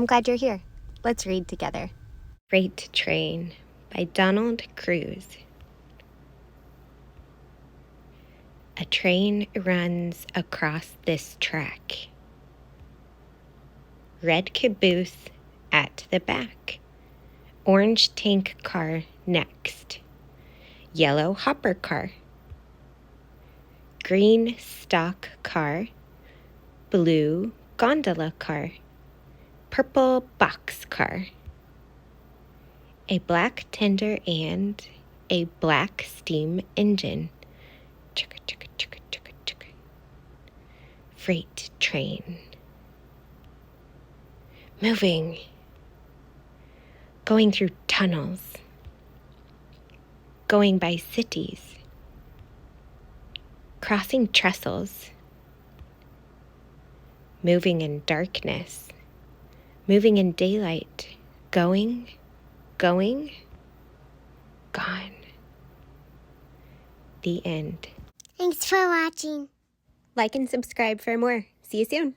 I'm glad you're here. Let's read together. Freight Train by Donald Cruz. A train runs across this track. Red caboose at the back. Orange tank car next. Yellow hopper car. Green stock car. Blue gondola car. Purple box car. A black tender and a black steam engine. Chugga, chugga, chugga, chugga, chugga. Freight train. Moving. Going through tunnels. Going by cities. Crossing trestles. Moving in darkness. Moving in daylight. Going, gone. The end. Thanks for watching. Like and subscribe for more. See you soon.